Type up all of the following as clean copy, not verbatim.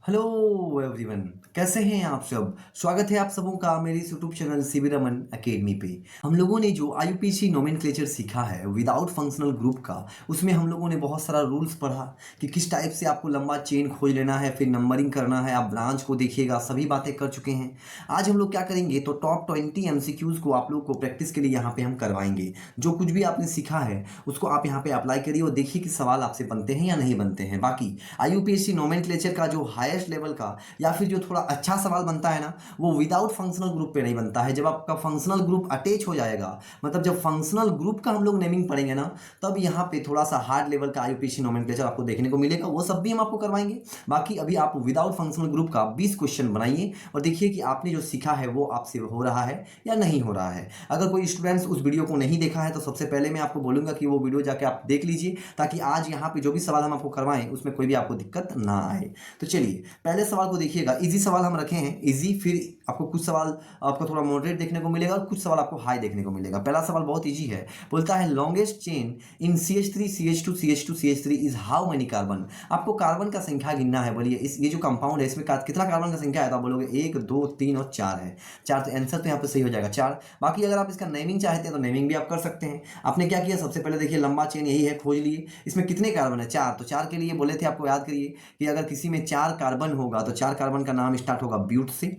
Hello everyone, कैसे हैं आप सब। स्वागत है आप सबों का मेरे इस YouTube channel CV Raman academy पे। हम लोगों ने जो आईयूपीएसी नोमेनक्लेचर सीखा है विदाउट फंक्शनल ग्रुप का, उसमें हम लोगों ने बहुत सारा रूल्स पढ़ा कि किस टाइप से आपको लंबा चेन खोज लेना है, फिर नंबरिंग करना है, आप ब्रांच को देखिएगा, सभी बातें कर चुके हैं। आज हम लोग क्या करेंगे तो टॉप 20 एमसीक्यूज को आप लोग को प्रैक्टिस के लिए यहाँ पे हम करवाएंगे। जो कुछ भी आपने सीखा है उसको आप यहाँ पे अप्लाई करिए और देखिए कि सवाल आपसे बनते हैं या नहीं बनते हैं। बाकी आईयूपीएसी नोमेनक्लेचर का जो हाईएस्ट लेवल का या फिर जो थोड़ा अच्छा सवाल बनता है ना, वो विदाउट फंक्शनल ग्रुप पे नहीं बनता है। जब आपका फंक्शनल ग्रुप अटैच हो जाएगा, मतलब जब फंक्शनल ग्रुप का हम लोग नेमिंग पढ़ेंगे ना, तब यहाँ पे थोड़ा सा हार्ड लेवल का आईयूपीएसी नोमेनक्लेचर आपको देखने को मिलेगा। वो सब भी हम आपको करवाएंगे। बाकी अभी आप विदाउट फंक्शनल ग्रुप का 20 क्वेश्चन बनाइए और देखिए कि आपने जो सीखा है वो आपसे हो रहा है या नहीं हो रहा है। अगर कोई स्टूडेंट्स उस वीडियो को नहीं देखा है तो सबसे पहले मैं आपको बोलूंगा कि वो वीडियो जाके आप देख लीजिए, ताकि आज यहाँ पे जो भी सवाल हम आपको करवाएं उसमें कोई भी आपको दिक्कत ना आए। तो चलिए पहले सवाल को देखिएगा। इजी सवाल हम रखे हैं, इजी, फिर आपको कुछ सवाल आपको थोड़ा मॉडरेट देखने को मिलेगा और कुछ सवाल आपको हाई देखने को मिलेगा। पहला सवाल बहुत इजी है, बोलता है longest chain in CH3 CH2 CH2 CH3 is how many carbon. आपको कार्बन का संख्या गिनना है। बोलिए इस ये जो कंपाउंड है इसमें कितना कार्बन का संख्या है, तो आप बोलोगे 1 2 3 और 4 है। 4, तो आंसर तो यहाँ पे सही हो जाएगा 4। बाकी अगर आप इसका नेमिंग चाहते हैं तो नेमिंग भी आप कर सकते हैं। आपने क्या किया, सबसे पहले देखिए लंबा चेन यही है, खोज लिए। इसमें कितने कार्बन है, 4, तो 4 के लिए बोले थे आपको, याद करिए कि अगर किसी में 4 कार्बन होगा तो 4 कार्बन का नाम स्टार्ट होगा ब्यूट से।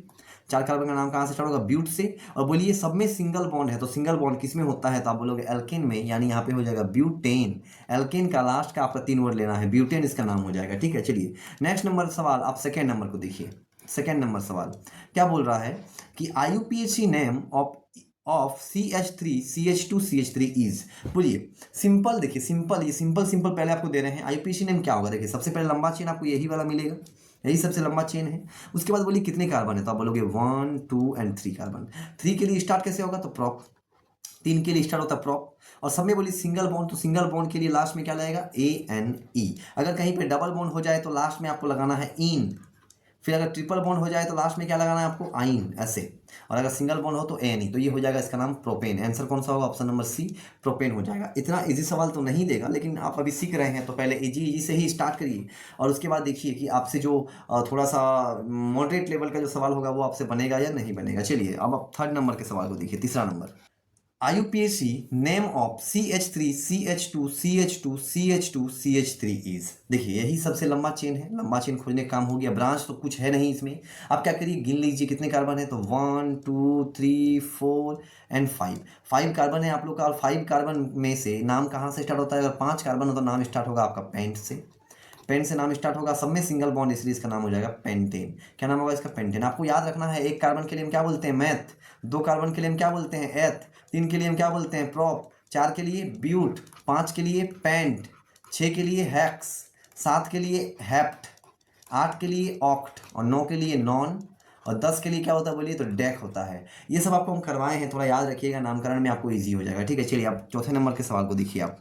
4 कार्बन का नाम कहाँ से स्टार्ट होगा, ब्यूट से। और बोलिए सब में सिंगल बॉन्ड है, तो सिंगल बॉन्ड किस में होता है, तो आप बोलोगे एल्केन में, यानी यहाँ पे हो जाएगा ब्यूटेन। एल्केन का लास्ट का आपका 3 वर्ड लेना है, ब्यूटेन इसका नाम हो जाएगा। ठीक है, चलिए नेक्स्ट नंबर सवाल, आप सेकेंड नंबर को देखिए। सेकेंड नंबर सवाल क्या बोल रहा है कि IUPAC name of CH3 CH2 CH3 is. बोलिए सिंपल, देखिए सिंपल, ये सिंपल सिंपल पहले आपको दे रहे हैं। आईयूपीएसी नेम क्या होगा, देखिए सबसे पहले लंबा चेन आपको यही वाला मिलेगा, यही सबसे लंबा चेन है। उसके बाद बोलिए कितने कार्बन है, तो आप बोलोगे 1 2 एंड 3 कार्बन। 3 के लिए स्टार्ट कैसे होगा, तो प्रॉप। 3 के लिए स्टार्ट होता है प्रॉप। और सब में बोलिए सिंगल बॉन्ड, तो सिंगल बॉन्ड के लिए लास्ट में क्या लगेगा, ANE। अगर कहीं पे डबल बॉन्ड हो जाए तो लास्ट में आपको लगाना है इन। फिर अगर ट्रिपल बॉन्ड हो जाए तो लास्ट में क्या लगाना है आपको, आइन, ऐसे। और अगर सिंगल बॉन्ड हो तो ANE। तो ये हो जाएगा इसका नाम प्रोपेन। आंसर कौन सा होगा, ऑप्शन नंबर सी, प्रोपेन हो जाएगा। इतना इजी सवाल तो नहीं देगा, लेकिन आप अभी सीख रहे हैं तो पहले इजी इजी से ही स्टार्ट करिए। और उसके बाद देखिए कि आपसे जो थोड़ा सा मॉडरेट लेवल का जो सवाल होगा वो आपसे बनेगा या नहीं बनेगा। चलिए अब आप थर्ड नंबर के सवाल को देखिए, तीसरा number. IUPAC name of CH3 CH2 CH2 CH2 CH3 is. देखिए यही सबसे लंबा चेन है, लंबा चेन खोजने का काम हो गया। ब्रांच तो कुछ है नहीं इसमें। आप क्या करिए, गिन लीजिए कितने कार्बन है, तो 1 2 3 4 एंड 5। 5 कार्बन है आप लोग का। और 5 कार्बन में से नाम कहाँ से स्टार्ट होता है, अगर 5 कार्बन हो तो नाम स्टार्ट होगा आपका पेंट से। पेन से नाम स्टार्ट होगा, सब में सिंगल बॉन्ड, इसलिए इसका नाम हो जाएगा पेंटेन। क्या नाम होगा इसका, पेंटेन। आपको याद रखना है, 1 कार्बन के लिए हम क्या बोलते हैं, मैथ। 2 कार्बन के लिए हम क्या बोलते हैं, एथ। 3 के लिए हम क्या बोलते हैं, प्रॉप। 4 के लिए ब्यूट। 5 के लिए पेंट। 6 के लिए हैक्स। 7 के लिए हेप्ट। 8 के लिए ऑक्ट। और 9 के लिए नॉन। और 10 के लिए क्या होता है बोलिए, तो डेक होता है। ये सब आपको हम करवाए हैं, थोड़ा याद रखिएगा, नामकरण में आपको ईजी हो जाएगा। ठीक है, चलिए आप चौथे नंबर के सवाल को देखिए आप।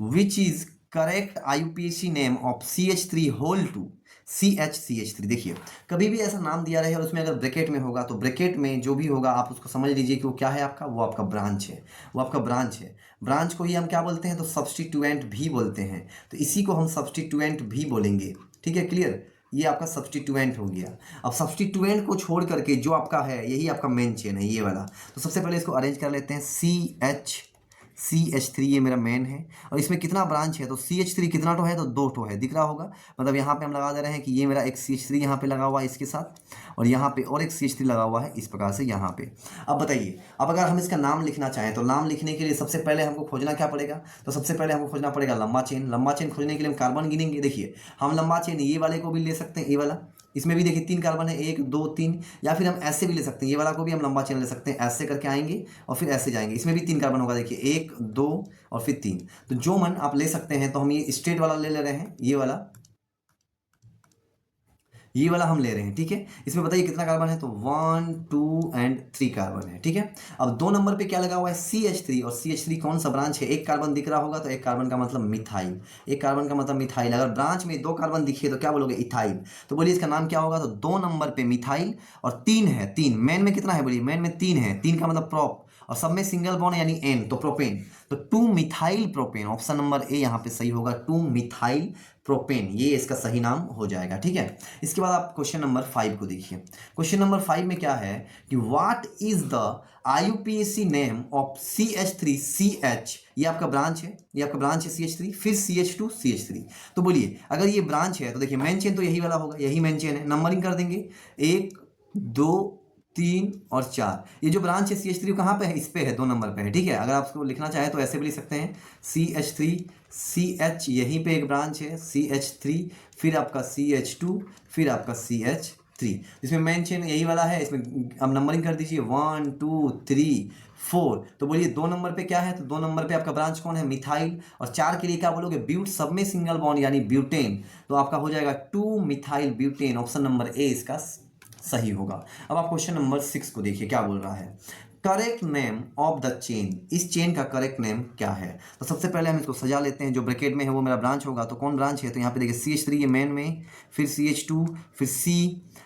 Which is correct IUPAC name of CH3 whole two CH3। देखिए कभी भी ऐसा नाम दिया रहे और उसमें अगर ब्रैकेट में होगा तो ब्रैकेट में जो भी होगा आप उसको समझ लीजिए कि वो क्या है आपका, वो आपका ब्रांच है। वो आपका ब्रांच है। ब्रांच को ही हम क्या बोलते हैं, तो सब्स्टिट्यूएंट भी बोलते हैं। तो इसी को हम सब्स्टिट्यूएंट भी बोलेंगे। ठीक है, क्लियर। ये आपका सब्स्टिट्यूएंट हो गया। अब सब्स्टिट्यूएंट को छोड़ करके जो आपका है यही आपका मेन चेन है, ये वाला। तो सबसे पहले इसको अरेंज कर लेते हैं। CH3 ये मेरा मेन है। और इसमें कितना ब्रांच है, तो CH3 कितना टो है, तो 2 टो है, दिख रहा होगा। मतलब यहाँ पे हम लगा दे रहे हैं कि ये मेरा एक CH3 यहाँ पे लगा हुआ है इसके साथ, और यहाँ पे और एक CH3 लगा हुआ है इस प्रकार से यहाँ पे। अब बताइए, अब अगर हम इसका नाम लिखना चाहें तो नाम लिखने के लिए सबसे पहले हमको खोजना क्या पड़ेगा, तो सबसे पहले हमको खोजना पड़ेगा लंबा चेन। लंबा चेन खोजने के लिए हम कार्बन गिनेंगे। देखिए हम लंबा चेन ये वाले को भी ले सकते हैं, ये वाला। इसमें भी देखिए 3 कार्बन है, 1 2 3। या फिर हम ऐसे भी ले सकते हैं, ये वाला को भी हम लंबा चेन ले सकते हैं। ऐसे करके आएंगे और फिर ऐसे जाएंगे, इसमें भी 3 कार्बन होगा। देखिए 1 2 और फिर 3। तो जो मन आप ले सकते हैं। तो हम ये स्ट्रेट वाला ले रहे हैं, ये वाला हम ले रहे हैं। ठीक है, इसमें बताइए कितना कार्बन है, तो 1 2 एंड 3 कार्बन है। ठीक है, अब 2 नंबर पे क्या लगा हुआ है, CH3। और CH3 कौन सा ब्रांच है, 1 कार्बन दिख रहा होगा, तो 1 कार्बन का मतलब मिथाइल। 1 कार्बन का मतलब मिथाइल। अगर ब्रांच में 2 कार्बन दिखे तो क्या बोलोगे, इथाइल। तो बोलिए इसका नाम क्या होगा, तो 2 नंबर पे मिथाइल। और 3 है, 3 मेन में कितना है बोलिए, मेन में 3 है। 3 का मतलब प्रॉप। और सब में सिंगल बॉन्ड यानी N, तो प्रोपेन, तो 2 मिथाइल प्रोपेन, ऑप्शन नंबर ए यहाँ पे सही होगा, 2 मिथाइल प्रोपेन, ये इसका सही नाम हो जाएगा। ठीक है, इसके बाद आप क्वेश्चन नंबर 5 को देखिए। क्वेश्चन नंबर 5 में क्या है कि what is the IUPAC name of CH3CH, ये आपका ब्रांच है, ये आपका ब्रांच है CH3, फिर CH2CH3। तो बोलिए अगर ये ब्रांच है तो देखिए मेन चेन तो यही वाला होगा, यही मेन चेन है, नंबरिंग कर देंगे 1 2 3 और 4। ये जो ब्रांच है CH3 कहाँ पे है, इस पे है, 2 नंबर पे है। ठीक है, अगर आप इसको लिखना चाहें तो ऐसे भी लिख सकते हैं CH3CH, यहीं पे एक ब्रांच है CH3, फिर आपका CH2, फिर आपका CH3, इसमें मेन चेन यही वाला है। इसमें अब नंबरिंग कर दीजिए 1 2 3 4। तो बोलिए 2 नंबर पे क्या है, तो 2 नंबर पे आपका ब्रांच कौन है, मिथाइल, और 4 के लिए क्या बोलोगे, ब्यूट, सब में सिंगल बॉन्ड यानी ब्यूटेन, तो आपका हो जाएगा 2 methyl butane, option number A इसका सही होगा। अब आप क्वेश्चन नंबर 6 को देखिए क्या बोल रहा है, correct name of the chain, इस चेन का करेक्ट नेम क्या है। तो सबसे पहले हम इसको सजा लेते हैं, जो ब्रैकेट में है वो मेरा ब्रांच होगा, तो कौन ब्रांच है, तो यहाँ पे देखिए CH3 ये मेन में, फिर CH2, फिर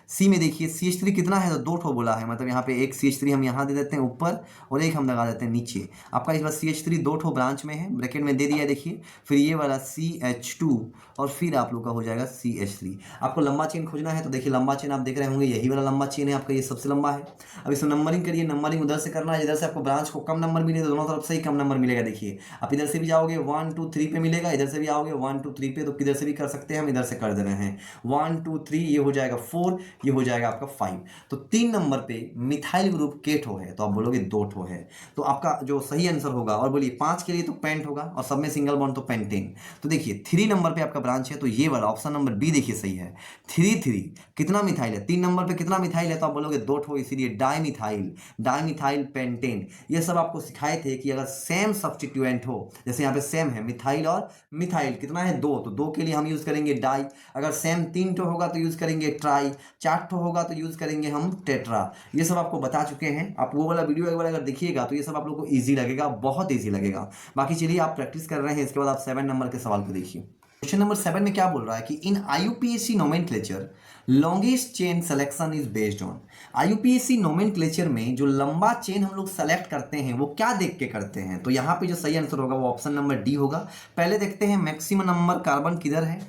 C में देखिए CH3 कितना है, तो 2 ठो बोला है, मतलब यहाँ पे एक CH3 हम यहाँ दे देते हैं ऊपर और एक हम लगा देते हैं नीचे। आपका इस बार CH3 2 ठो ब्रांच में है, ब्रैकेट में दे दिया है देखिए, फिर ये वाला CH2 और फिर आप लोग का हो जाएगा CH3। आपको लंबा चेन खोजना है तो देखिए लंबा चेन आप देख रहे होंगे, यही वाला लंबा चेन है आपका, ये सबसे लंबा है। अब इसमें नंबरिंग करिए, नंबरिंग उधर से करना है, इधर से आपको ब्रांच को कम नंबर मिले तो दोनों तरफ से ही कम नंबर मिलेगा। देखिए आप इधर से भी जाओगे 1 2 3 पे मिलेगा, इधर से भी आओगे 1 2 3 पे, तो किधर से भी कर सकते हैं, हम इधर से कर दे रहे हैं 1 2 3, ये हो जाएगा 4, ये हो जाएगा आपका 5। तो 3 नंबर पे मिथाइल ग्रुप के ठो है, तो आप बोलोगे 2 ठो है, तो आपका जो सही आंसर होगा। और बोलिए 5 के लिए तो पेंट होगा, और सब में सिंगल बॉन्ड तो पेंटेन। तो देखिए 3 नंबर पे आपका ब्रांच है, तो ये वाला ऑप्शन नंबर बी देखिए सही है। 3 कितना मिथाइल है, 3 नंबर पे कितना मिथाइल है, तो आप बोलोगे 2 ठो, इसीलिए डाइमिथाइल पेंटेन। ये सब आपको सिखाए थे कि अगर सेम सब्स्टिट्यूएंट हो, जैसे यहाँ पे सेम है मिथाइल और मिथाइल, कितना है 2, तो 2 के लिए हम यूज करेंगे डाई। अगर सेम 3 ठो होगा तो यूज करेंगे ट्राई, 4 ठो होगा तो यूज करेंगे हम टेट्रा। ये सब आपको बता चुके हैं, आप वो वाला वीडियो एक बार अगर देखिएगा तो ये सब आप लोग को ईजी लगेगा, बहुत ईजी लगेगा। बाकी चलिए आप प्रैक्टिस कर रहे हैं, इसके बाद आप 7 नंबर के सवाल को देखिए। क्वेश्चन नंबर 7 में क्या बोल रहा है कि इन IUPAC nomenclature longest chain selection is based on. IUPAC nomenclature में जो लंबा चेन हम लोग सेलेक्ट करते हैं वो क्या देख के करते हैं, तो यहाँ पे जो सही आंसर होगा वो ऑप्शन नंबर डी होगा। पहले देखते हैं मैक्सिमम नंबर कार्बन किधर है,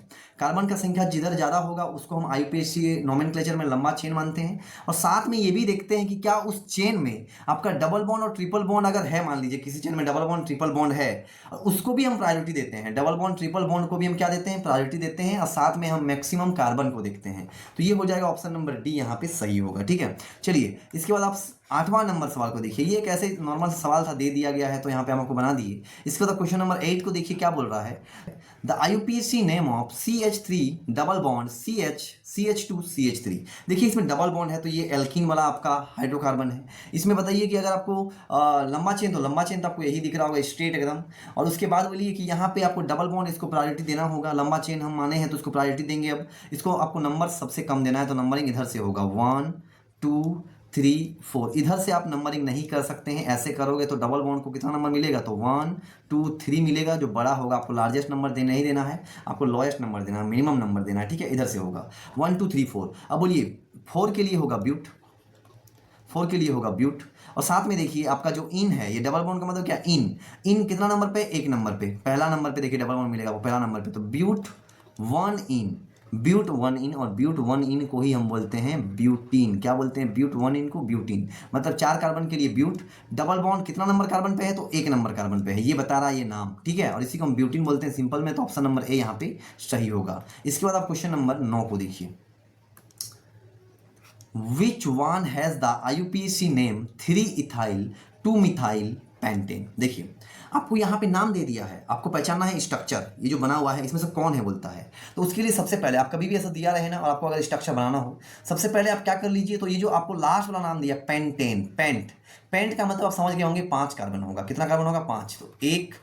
कार्बन का संख्या जिधर ज़्यादा होगा उसको हम IUPAC नोमेनक्लेचर में लंबा चेन मानते हैं। और साथ में ये भी देखते हैं कि क्या उस चेन में आपका डबल बॉन्ड और ट्रिपल बॉन्ड अगर है, मान लीजिए किसी चेन में डबल बॉन्ड ट्रिपल बॉन्ड है, उसको भी हम प्रायोरिटी देते हैं, डबल बॉन्ड ट्रिपल बॉन्ड को भी हम क्या देते हैं, प्रायोरिटी देते हैं। और साथ में हम मैक्सिमम कार्बन को देखते हैं, तो ये हो जाएगा ऑप्शन नंबर डी यहाँ पे सही होगा। ठीक है, चलिए इसके बाद आप 8वां नंबर सवाल को देखिए। ये एक ऐसे नॉर्मल सवाल था, दे दिया गया है तो यहाँ पे हम आपको बना दिए। इसके बाद क्वेश्चन नंबर 8 को देखिए क्या बोल रहा है, the IUPAC name of CH3 double bond CH2 CH3। देखिए इसमें डबल बॉन्ड है तो ये एल्कीन वाला आपका हाइड्रोकार्बन है। इसमें बताइए कि अगर आपको लंबा चेन, तो लंबा चेन तो आपको यही दिख रहा होगा स्ट्रेट एकदम। और उसके बाद बोलिए कि यहाँ पे आपको डबल बॉन्ड, इसको प्रायोरिटी देना होगा, लंबा चेन हम माने हैं तो इसको प्रायोरिटी देंगे। अब इसको आपको नंबर सबसे कम देना है, तो नंबरिंग इधर से होगा 1 2 3 4। इधर से आप नंबरिंग नहीं कर सकते हैं, ऐसे करोगे तो डबल बॉन्ड को कितना नंबर मिलेगा, तो 1 2 3 मिलेगा। जो बड़ा होगा आपको लार्जेस्ट नंबर देना नहीं देना है, आपको लोएस्ट नंबर देना है, मिनिमम नंबर देना है। ठीक है, इधर से होगा 1 2 3 4। अब बोलिए 4 के लिए होगा ब्यूट, 4 के लिए होगा ब्यूट। और साथ में देखिए आपका जो इन है, ये डबल बॉन्ड का मतलब क्या, इन कितना नंबर पे, 1 नंबर पे, पहला नंबर पे देखिए डबल बॉन्ड मिलेगा वो पहला नंबर पे, तो ब्यूट 1 इन, ब्यूट 1 इन। और ब्यूट 1 इन को ही हम बोलते हैं ब्यूटीन। क्या बोलते हैं, ब्यूट 1 इन को ब्यूटीन। मतलब 4 कार्बन के लिए ब्यूट, डबल बॉन्ड कितना नंबर कार्बन पे है, तो 1 नंबर कार्बन पे है, ये बता रहा है ये नाम। ठीक है, और इसी को हम ब्यूटीन बोलते हैं सिंपल में, तो ऑप्शन नंबर ए यहाँ पे सही होगा। इसके बाद आप क्वेश्चन नंबर 9 को देखिए, which one has the IUPAC name 3 ethyl 2 methyl pentane. देखिए आपको यहाँ पे नाम दे दिया है, आपको पहचानना है स्ट्रक्चर, ये जो बना हुआ है इसमें से कौन है बोलता है। तो उसके लिए सबसे पहले आप कभी भी ऐसा दिया रहे ना, और आपको अगर स्ट्रक्चर बनाना हो, सबसे पहले आप क्या कर लीजिए, तो ये जो आपको लास्ट वाला नाम दिया पेंटेन, पेंट का मतलब आप समझ गए होंगे 5 कार्बन होगा। कितना कार्बन होगा, 5। तो 1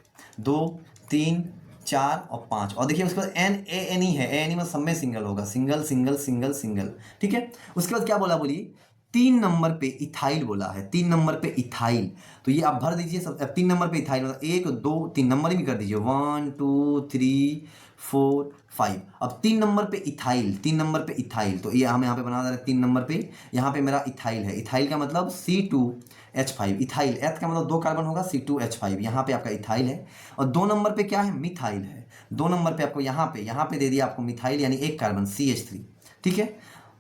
2 3 4 और 5। और देखिए उसके बाद NaNe है, NaNe में सब में सिंगल होगा, सिंगल सिंगल सिंगल सिंगल। ठीक है, उसके बाद क्या बोला, बोलिए 3 नंबर पे इथाइल बोला है, 3 नंबर पे इथाइल। तो ये आप भर दीजिए सब, 3 नंबर पे इथाइल मतलब 1 2 3 नंबर भी कर दीजिए, 1 2 3 4 5। अब 3 नंबर पे इथाइल, 3 नंबर पे इथाइल, तो ये हम यहाँ पे बना दे रहे हैं 3 नंबर पे, यहाँ पे मेरा इथाइल है। इथाइल का मतलब H5 इथाइल, एथ का मतलब 2 कार्बन होगा C2H5, यहाँ पे आपका इथाइल है। और 2 नंबर पे क्या है, मिथाइल है। 2 नंबर पे आपको यहाँ पे दे दिया आपको मिथाइल यानी 1 कार्बन CH3, ठीक है।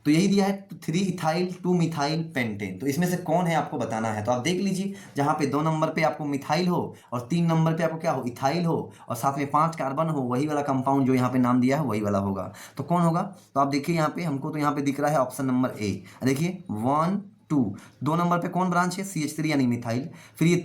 तो यही दिया है 3 इथाइल 2 मिथाइल पेंटेन। तो इसमें से कौन है आपको बताना है। तो आप देख लीजिए, जहाँ पे 2 नंबर पे आपको मिथाइल हो और 3 नंबर पे आपको क्या हो, इथाइल हो, और साथ में 5 कार्बन हो, वही वाला कंपाउंड जो यहाँ पे नाम दिया है वही वाला होगा। तो कौन होगा, तो आप देखिए यहाँ पे हमको तो यहाँ पे दिख रहा है ऑप्शन नंबर ए। देखिए 1 2, 2 नंबर पे कौन ब्रांच है, CH3 यानी मिथाइल। फिर ये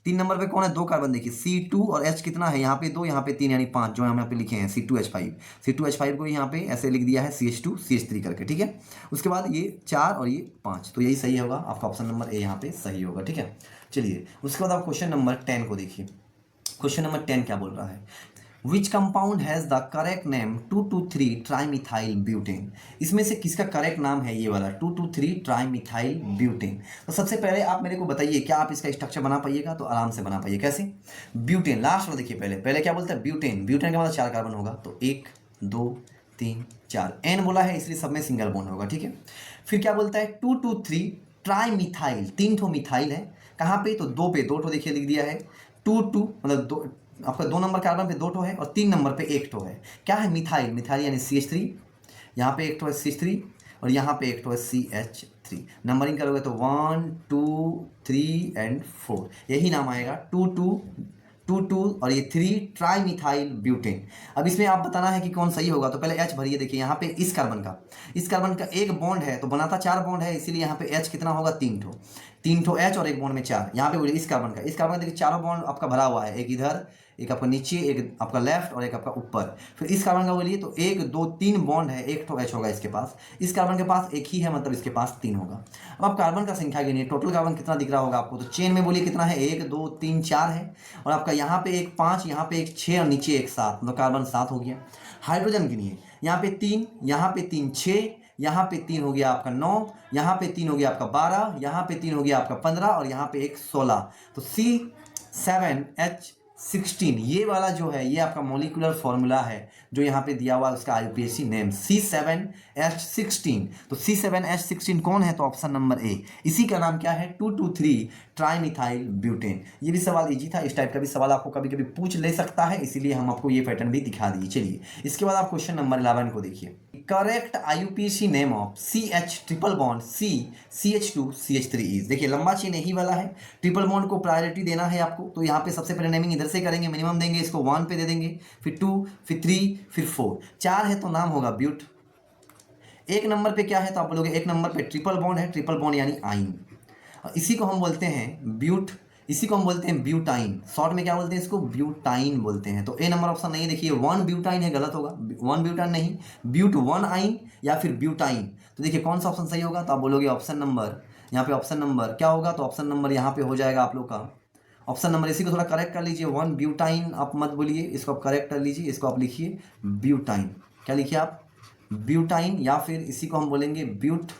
3 नंबर पे कौन है, 2 कार्बन, देखिए C2 और H कितना है, यहाँ पे 2 यहाँ पे 3 यानी 5, जो हम यहाँ पे लिखे हैं C2H5 को यहाँ पे ऐसे लिख दिया है CH2 CH3 करके, ठीक है। उसके बाद ये 4 और ये 5, तो यही सही होगा आपका ऑप्शन नंबर ए यहाँ पे सही होगा, ठीक है। चलिए उसके बाद आप क्वेश्चन नंबर 10 को देखिए। क्वेश्चन नंबर 10 क्या बोल रहा है, which compound has the correct name 2,2,3 trimethyl butane. इसमें से किसका करेक्ट नाम है ये वाला 2,2,3 ट्राईमिथाइल ब्यूटेन। तो सबसे पहले आप मेरे को बताइए, क्या आप इसका स्ट्रक्चर बना पाइएगा, तो आराम से बना पाइए। कैसे, ब्यूटेन लास्ट में देखिए, पहले क्या बोलता है, ब्यूटेन का मतलब 4 कार्बन होगा, तो 1 2 3 4, एन बोला है इसलिए सब में सिंगल बॉन्ड होगा, ठीक है। फिर क्या बोलता है 2,2,3 ट्राईमिथाइल, 3 ठो मिथाइल है, कहाँ पे, तो 2 पे 2 ठो देखिए लिख दिया है, 2 मतलब 2 आपका 2 नंबर कार्बन पे 2 ठो है और 3 नंबर पे 1 ठो है, क्या है, मिथाइल यानी CH3, यहाँ पे 1 ठो है CH3 और यहाँ पे 1 ठो है CH3। नंबरिंग करोगे तो 1 2 3 एंड 4, यही नाम आएगा 2 और ये 3 ट्राईमिथाइल ब्यूटेन। अब इसमें आप बताना है कि कौन सही होगा। तो पहले H भरिए, देखिए यहाँ पे इस कार्बन का एक बॉन्ड है तो बनाता 4 बॉन्ड है, इसीलिए यहाँ पे H कितना होगा, 3 ठो H और एक बॉन्ड में 4। यहाँ पे बोलिए इस कार्बन का देखिए चारों बॉन्ड आपका भरा हुआ है, एक इधर, एक आपका नीचे, एक आपका लेफ्ट और एक आपका ऊपर। फिर इस कार्बन का बोलिए तो 1 2 3 बॉन्ड है, 1 ठो H होगा इसके पास, इस कार्बन के पास 1 ही है, मतलब इसके पास 3 होगा। अब आप कार्बन का संख्या गिनिए, टोटल कार्बन कितना दिख रहा होगा आपको, तो चेन में बोलिए कितना है, 1 2 3 4 है, और आपका यहाँ पे एक 5, यहाँ पे एक 6 और नीचे एक 7, मतलब कार्बन 7 हो गया। हाइड्रोजन गिनिए, यहाँ पे 3, यहाँ पे 3 6, यहाँ पे 3 हो गया आपका 9, यहाँ पे 3 हो गया आपका 12, यहाँ पे 3 हो गया आपका 15 और यहाँ पे एक 16। तो C7H16 ये वाला जो है ये आपका मोलिकुलर फॉर्मूला है जो यहाँ पे दिया हुआ है, उसका IUPAC नेम C7H16। तो C7H16 कौन है, तो ऑप्शन नंबर ए, इसी का नाम क्या है, 2,2,3 ट्राईमिथाइल ब्यूटेन। ये भी सवाल इजी था, इस टाइप का भी सवाल आपको कभी कभी पूछ ले सकता है, इसीलिए हम आपको ये पैटर्न भी दिखा दिए। चलिए इसके बाद आप क्वेश्चन नंबर 11 को देखिए, correct IUPAC name of CH triple bond CH2 CH3 is. देखिए लंबा चेन यही वाला है, ट्रिपल बॉन्ड को प्रायोरिटी देना है आपको, तो यहाँ पे सबसे पहले नेमिंग इधर से करेंगे, मिनिमम देंगे, इसको 1 पे दे देंगे, फिर 2 फिर 3 फिर 4, 4 है तो नाम होगा ब्यूट। 1 नंबर पे क्या है, तो आप बोलोगे 1 नंबर पे ट्रिपल बॉन्ड है, ट्रिपल बॉन्ड यानी आइन, इसी को हम बोलते हैं ब्यूट, इसी को हम बोलते हैं ब्यूटाइन, शॉर्ट में क्या बोलते हैं इसको, ब्यूटाइन बोलते हैं। तो ए नंबर ऑप्शन नहीं, देखिए 1 ब्यूटाइन है, गलत होगा, 1 ब्यूटाइन नहीं, ब्यूट 1 आइन या फिर ब्यूटाइन। तो देखिए कौन सा ऑप्शन सही होगा, तो आप बोलोगे ऑप्शन नंबर, यहाँ पे ऑप्शन नंबर क्या होगा, तो ऑप्शन नंबर यहाँ पे हो जाएगा आप लोग का ऑप्शन नंबर, इसी को थोड़ा करेक्ट कर लीजिए, 1 ब्यूटाइन आप मत बोलिए, इसको आप करेक्ट कर लीजिए, इसको आप लिखिए ब्यूटाइन, क्या लिखिए आप, ब्यूटाइन, या फिर इसी को हम बोलेंगे ब्यूट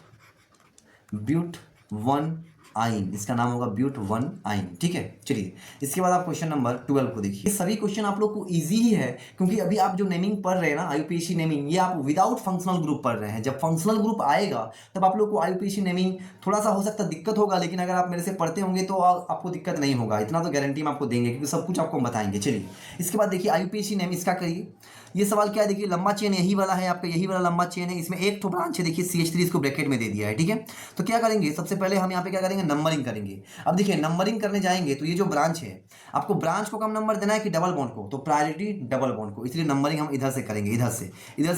1 आइन, इसका नाम होगा ब्यूट 1 आइन, ठीक है। चलिए इसके बाद आप क्वेश्चन नंबर 12 को देखिए। ये सभी क्वेश्चन आप लोग को इजी ही है, क्योंकि अभी आप जो नेमिंग पढ़ रहे हैं ना IUPAC नेमिंग, ये आप विदाउट फंक्शनल ग्रुप पढ़ रहे हैं। जब फंक्शनल ग्रुप आएगा तब आप लोग को IUPAC नेमिंग थोड़ा सा हो सकता है दिक्कत होगा, लेकिन अगर आप मेरे से पढ़ते होंगे तो आपको दिक्कत नहीं होगा, इतना तो गारंटी हम आपको देंगे, क्योंकि सब कुछ आपको बताएंगे। चलिए इसके बाद देखिए IUPAC नेम इसका करिए। ये सवाल क्या है, देखिए लंबा चेन यही वाला है आपका, यही वाला लंबा चेन है, इसमें 1 ठो ब्रांच है, देखिए CH3 इसको ब्रैकेट में दे दिया है, ठीक है। तो क्या करेंगे, सबसे पहले हम यहाँ पे क्या करेंगे, नंबरिंग करेंगे। अब देखिए नंबरिंग करने जाएंगे तो ये जो ब्रांच है, आपको ब्रांच को कम नंबर देना है कि डबल बॉन्ड को, तो प्रायोरिटी डबल बॉन्ड को, इसलिए नंबरिंग हम इधर से करेंगे, इधर से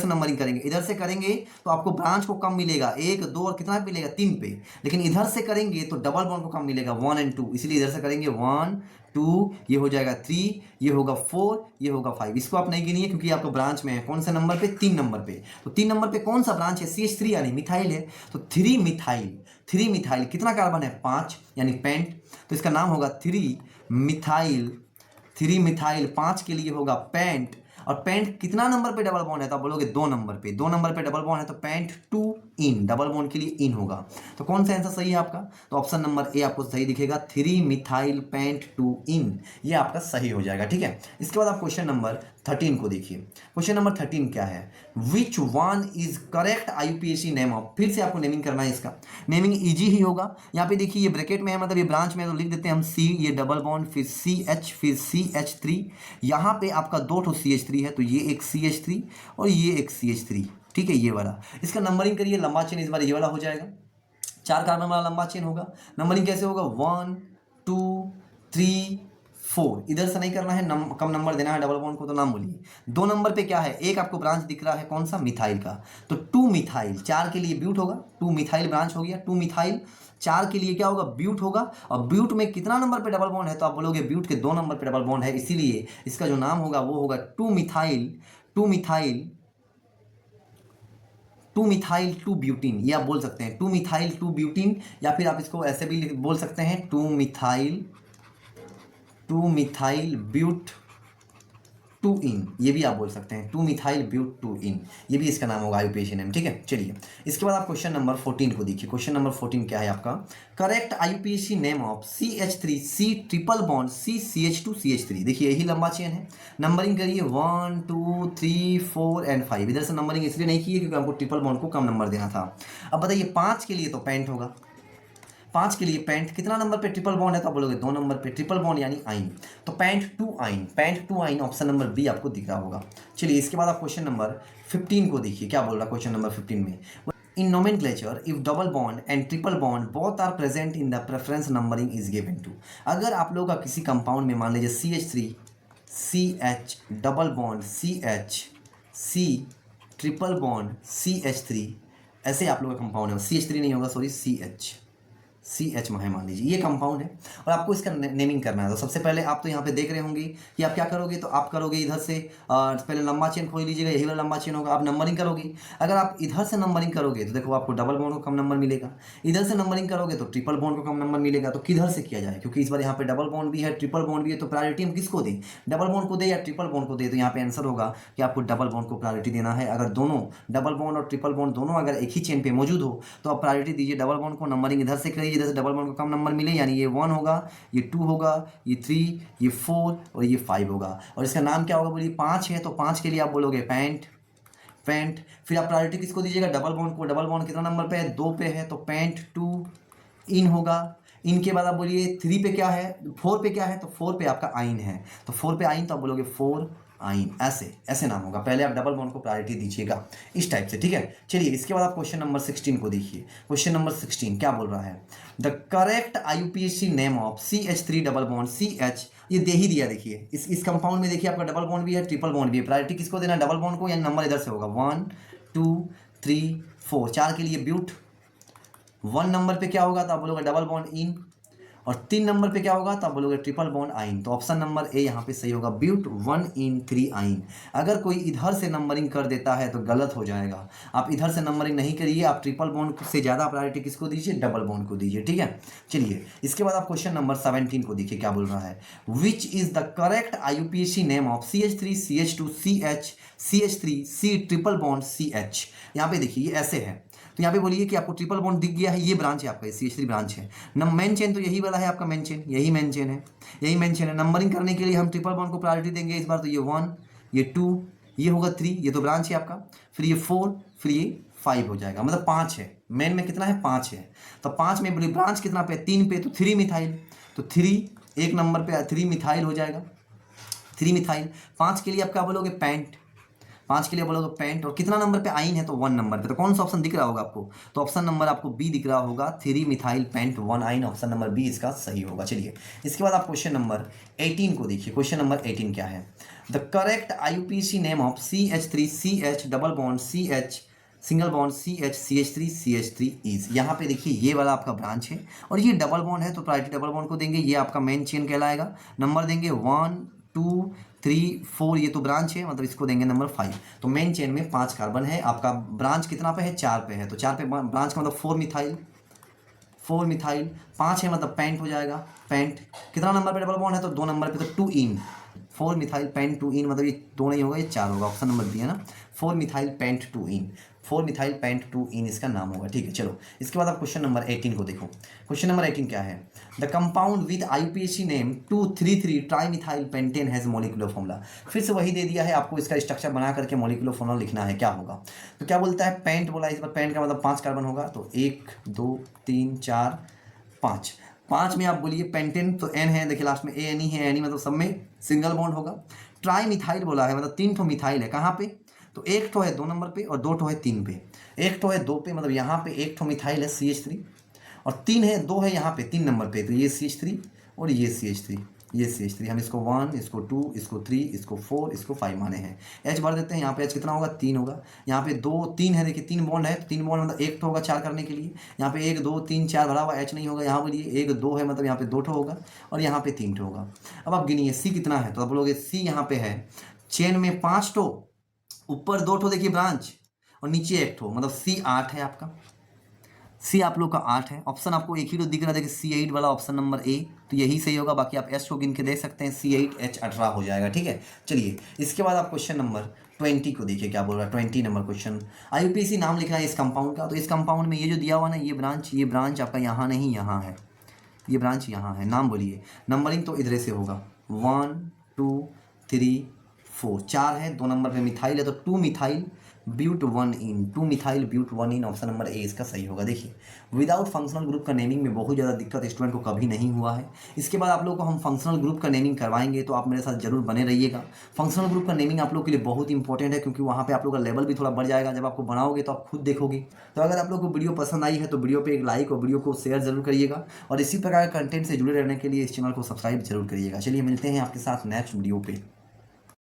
नंबरिंग करेंगे, इधर से करेंगे तो आपको ब्रांच को कम मिलेगा, 1 2 और कितना मिलेगा 3 पे, लेकिन इधर से करेंगे तो डबल बॉन्ड को कम मिलेगा 1 और 2, इसलिए इधर से करेंगे 1 2, ये हो जाएगा 3, ये होगा 4, ये होगा 5। इसको आप नहीं गिनिए क्योंकि आपको ब्रांच में है, कौन से नंबर पे, 3 नंबर पे। तो 3 नंबर पे कौन सा ब्रांच है, CH3 यानी मिथाइल है, तो 3 मिथाइल कितना कार्बन है, 5 यानी पेंट, तो इसका नाम होगा 3 मिथाइल 5 के लिए होगा पेंट। और पेंट कितना नंबर पे डबल बॉन्ड है, तो आप बोलोगे 2 नंबर पे, 2 नंबर पे डबल बॉन्ड है तो पेंट 2 इन, डबल बॉन्ड के लिए इन होगा। तो कौन सा आंसर सही है आपका, तो ऑप्शन नंबर ए आपको सही दिखेगा, 3 मिथाइल पेंट 2 इन, ये आपका सही हो जाएगा, ठीक है। इसके बाद आप क्वेश्चन नंबर 13 को देखिए। क्वेश्चन नंबर 13 क्या है, which one is correct IUPAC name of. फिर से आपको नेमिंग करना है, इसका नेमिंग इजी ही होगा। यहाँ पे देखिए ये ब्रैकेट में है, मतलब ये ब्रांच में, तो लिख देते हैं हम सी, ये डबल बॉन्ड, फिर सी एच, फिर CH3। यहाँ पे आपका 2 CH3 है, तो ये एक CH3 और ये एक CH3, ठीक है, ये वाला। इसका नंबरिंग करिए, लंबा चेन इस बार ये वाला हो जाएगा, 4 कार्बन वाला लंबा चेन होगा। नंबरिंग कैसे होगा, 1 2 3 4। इधर से नहीं करना है, कम नंबर देना है डबल बॉन्ड को, तो नाम बोलिए। 2 नंबर पे क्या है, एक आपको ब्रांच दिख रहा है, कौन सा, मिथाइल का, तो 2 मिथाइल। 4 के लिए ब्यूट होगा, 2 मिथाइल ब्रांच हो गया, 2 मिथाइल। 4 के लिए क्या होगा, ब्यूट होगा। और ब्यूट में कितना नंबर पे डबल बॉन्ड है, तो आप बोलोगे ब्यूट के 2 नंबर पे डबल बॉन्ड है, इसीलिए इसका जो नाम होगा वो होगा 2 मिथाइल 2 ब्यूटीन। ये आप बोल सकते हैं 2 मिथाइल 2 ब्यूटीन, या फिर आप इसको ऐसे भी बोल सकते हैं 2 मिथाइल ब्यूट 2 इन, ये भी आप बोल सकते हैं 2 मिथाइल ब्यूट 2 इन, ये भी इसका नाम होगा आईयूपीएसी नेम, ठीक है। चलिए इसके बाद आप क्वेश्चन नंबर 14 को देखिए। क्वेश्चन नंबर 14 क्या है आपका, correct IUPAC name of CH3 C triple bond C CH2 CH3। देखिए यही लंबा चेन है, नंबरिंग करिए 1 2 3 4 एंड 5। इधर से नंबरिंग इसलिए नहीं की है क्योंकि हमको ट्रिपल बॉन्ड को कम नंबर देना था। अब बताइए 5 के लिए तो पेंट होगा, 5 के लिए पेंट कितना नंबर पे ट्रिपल बॉन्ड है, तो आप बोलोगे 2 नंबर पे ट्रिपल बॉन्ड यानी आइन, तो pent two yne option number B आपको दिख रहा होगा। चलिए इसके बाद आप क्वेश्चन नंबर 15 को देखिए, क्या बोल रहा है क्वेश्चन नंबर 15 में, इन nomenclature if double bond and triple bond both are present in the preference numbering is given to। अगर आप लोग का किसी कंपाउंड में मान लीजिए CH3 CH double bond CH C triple bond CH3, ऐसे आप लोग का कंपाउंड है, CH3 नहीं होगा, सॉरी CH है मान लीजिए, ये कंपाउंड है और आपको इसका नेमिंग करना है। तो सबसे पहले आप तो यहाँ पे देख रहे होंगे कि आप क्या करोगे, तो आप करोगे इधर से पहले लंबा चेन खोल लीजिएगा, यही वाला लंबा चेन होगा, आप नंबरिंग करोगे। अगर आप इधर से नंबरिंग करोगे तो देखो आपको डबल बॉन्ड को कम नंबर मिलेगा, इधर से नंबरिंग करोगे तो ट्रिपल बॉन्ड को कम नंबर मिलेगा। तो किधर से किया जाए, क्योंकि इस बार यहाँ पे डबल बॉन्ड भी है, ट्रिपल बॉन्ड भी है, तो प्रायोरिटी हम किसको दें, डबल बॉन्ड को दे या ट्रिपल बॉन्ड को दे, तो यहाँ पे आंसर होगा कि आपको डबल बॉन्ड को प्रायोरिटी देना है। अगर दोनों डबल बॉन्ड और ट्रिपल बॉन्ड दोनों अगर एक ही चेन पे मौजूद हो तो आप प्रायोरिटी दीजिए डबल बॉन्ड को, नंबरिंग इधर से करिए, इधर से डबल बॉन्ड को कम नंबर मिले, यानी ये 1 होगा, ये 2 होगा, ये 3, ये 4 और ये 5 होगा। और इसका नाम क्या होगा बोलिए, 5 है तो 5 के लिए आप बोलोगे पेंट। फिर आप प्रायोरिटी किसको दीजिएगा, डबल बॉन्ड को। डबल बॉन्ड कितना नंबर पे है, 2 पे है, तो पेंट 2 इन होगा। इनके बाद आप बोलिए 3 पे क्या है, 4 पे क्या है, तो 4 पे आपका आइन है, तो 4 पे आइन, तो आप बोलोगे 4 आइन, ऐसे नाम होगा। पहले आप डबल बॉन्ड को प्रायोरिटी दीजिएगा इस टाइप से, ठीक है। चलिए इसके बाद आप क्वेश्चन नंबर 16 को देखिए। क्वेश्चन नंबर 16 क्या बोल रहा है, the correct IUPAC name of CH3 double bond CH, ये दे ही दिया। देखिए इस कंपाउंड में देखिए आपका डबल बॉन्ड भी है, ट्रिपल बॉन्ड भी है, प्रायोरिटी किसको देना, डबल बॉन्ड को, यानी नंबर इधर से होगा 1 2 3 4। 4 के लिए ब्यूट, 1 नंबर पे क्या होगा, तो आप बोलोगे डबल बॉन्ड इन, और 3 नंबर पे क्या होगा, तो आप बोलोगे ट्रिपल बॉन्ड आइन। तो ऑप्शन नंबर ए यहाँ पे सही होगा, ब्यूट 1 इन 3 आइन। अगर कोई इधर से नंबरिंग कर देता है तो गलत हो जाएगा, आप इधर से नंबरिंग नहीं करिए, आप ट्रिपल बॉन्ड से ज़्यादा प्रायोरिटी किसको दीजिए, डबल बॉन्ड को दीजिए, ठीक है। चलिए इसके बाद आप क्वेश्चन नंबर 17 को देखिए, क्या बोल रहा है, which is the correct IUPAC name of CH3 CH2 CH3 C triple bond CH। यहाँ पे देखिए ये ऐसे है, तो यहाँ पे बोलिए कि आपको ट्रिपल बॉन्ड दिख गया है, ये ब्रांच है आपका, CH3 ब्रांच है न, मेन चेन तो यही वाला है आपका मेन चेन, यही मेन चेन है। नंबरिंग करने के लिए हम ट्रिपल बॉन्ड को प्रायोरिटी देंगे इस बार, तो ये 1, ये 2, ये होगा 3, ये तो ब्रांच है आपका, फिर ये 4, फिर ये 5 हो जाएगा, मतलब 5 है। मेन में कितना है, 5 है, तो 5 में बोलिए ब्रांच कितना पे, 3 पे, तो 3 मिथाइल, तो 3 एक नंबर पे 3 मिथाइल हो जाएगा, 3 मिथाइल। 5 के लिए आप क्या बोलोगे, पेंट, 5 के लिए बोलोगे पेंट, और कितना नंबर पे आइन है, तो 1 नंबर पे, तो कौन सा ऑप्शन दिख रहा होगा आपको, तो ऑप्शन नंबर आपको बी दिख रहा होगा, 3 मिथाइल पेंट 1 आइन, ऑप्शन नंबर बी इसका सही होगा। चलिए इसके बाद आप क्वेश्चन नंबर 18 को देखिए। क्वेश्चन नंबर 18 क्या है, the correct IUPAC name of CH3 CH double bond CH single bond CH3 is. यहाँ पे देखिए ये वाला आपका ब्रांच है और ये डबल बॉन्ड है, तो प्रायोरिटी डबल बॉन्ड को देंगे, ये आपका मेन चेन कहलाएगा। नंबर देंगे 1 2 3 4, ये तो ब्रांच है, मतलब इसको देंगे नंबर 5। तो मेन चेन में 5 कार्बन है, आपका ब्रांच कितना पे है, 4 पे है, तो 4 पे ब्रांच का मतलब 4 मिथाइल 5 है, मतलब पेंट हो जाएगा। पेंट कितना नंबर पे डबल बॉन्ड है, तो 2 नंबर पे, तो 2 इन, 4 मिथाइल पेंट 2 इन, मतलब ये 2 नहीं होगा, ये 4 होगा, ऑप्शन नंबर बी है ना, 4 मिथाइल पेंट 2 इन। 4 मिथाइल पेंट 2 इन इसका नाम होगा। ठीक है, चलो इसके बाद आप क्वेश्चन नंबर 18 को देखो। क्वेश्चन नंबर 18 क्या है? The compound with IUPAC name 2,3,3 trimethyl pentane has molecular formula. फिर से वही दे दिया है आपको, इसका स्ट्रक्चर बना करके मॉलिक्यूलर फॉर्मूला लिखना है, क्या होगा? तो क्या बोलता है? पेंट बोला, इस बार पेंट का मतलब 5 कार्बन होगा, तो 1 2 3 4 5। 5 में आप बोलिए पेंटेन, तो एन है, देखिए लास्ट में ए एन ई है, एन ई मतलब सब में सिंगल बॉन्ड होगा। ट्राई मिथाइल बोला है, मतलब 3 ठो मिथाइल है, कहाँ पे? तो 1 ठो है 2 नंबर पे और 2 ठो है 3 पे। 1 ठो है 2 पे, मतलब यहाँ पे 1 ठो मिथाइल है CH3, और 3 है 2 है यहाँ पे 3 नंबर पे, तो ये CH3 और ये CH3, ये CH3। हम इसको 1, इसको 2, इसको 3, इसको 4, इसको 5 माने हैं। H भर देते हैं, यहाँ पे H कितना होगा? 3 होगा। यहाँ पे 2 3 है, देखिए 3 बॉन्ड है, तो 3 बॉन्ड मतलब 1 ठो होगा 4 करने के लिए। यहाँ पे 1 2 3 4 भरा हुआ, H नहीं होगा, यहाँ बोलिए 1 2 है, मतलब यहाँ पे 2 ठो होगा और यहाँ पे 3 ठो होगा। अब आप गिनिए C कितना है, तो आप बोलोगे C यहाँ पे है चेन में 5 ठो, ऊपर 2 ठो देखिए ब्रांच और नीचे 1 ठो, मतलब C 8 है आपका। सी आप लोग का 8 है। ऑप्शन आपको एक ही तो दिख रहा है, देखिए C8 वाला ऑप्शन नंबर ए, तो यही सही होगा। बाकी आप एस को गिन के देख सकते हैं, C8H18 हो जाएगा। ठीक है, चलिए इसके बाद आप क्वेश्चन नंबर 20 को देखिए क्या बोल रहा है। 20 नंबर क्वेश्चन, IUPAC नाम लिखना है इस कंपाउंड का। तो इस कंपाउंड में ये जो दिया हुआ ना, ये ब्रांच आपका यहाँ नहीं, यहाँ है, ये ब्रांच यहाँ है। नाम बोलिए, नंबरिंग तो इधर से होगा 1 2 3 4, 4 है, 2 नंबर पे मिथाइल है, तो 2 methyl but 1 ene, 2 methyl but 1 ene, option number A इसका सही होगा। देखिए विदाउट फंक्शनल ग्रुप का नेमिंग में बहुत ज़्यादा दिक्कत स्टूडेंट को कभी नहीं हुआ है। इसके बाद आप लोग को हम फंक्शनल ग्रुप का नेमिंग करवाएंगे, तो आप मेरे साथ जरूर बने रहिएगा। फंक्शनल ग्रुप का नेमिंग आप लोग के लिए बहुत इंपॉर्टेंट है, क्योंकि वहाँ पे आप लोग का लेवल भी थोड़ा बढ़ जाएगा। जब आपको बनाओगे तो आप खुद देखोगे। तो अगर आप लोग को वीडियो पसंद आई है तो वीडियो पे एक लाइक और वीडियो को शेयर जरूर करिएगा, और इसी प्रकार के कंटेंट से जुड़े रहने के लिए इस चैनल को सब्सक्राइब जरूर करिएगा। चलिए मिलते हैं आपके साथ नेक्स्ट वीडियो पे।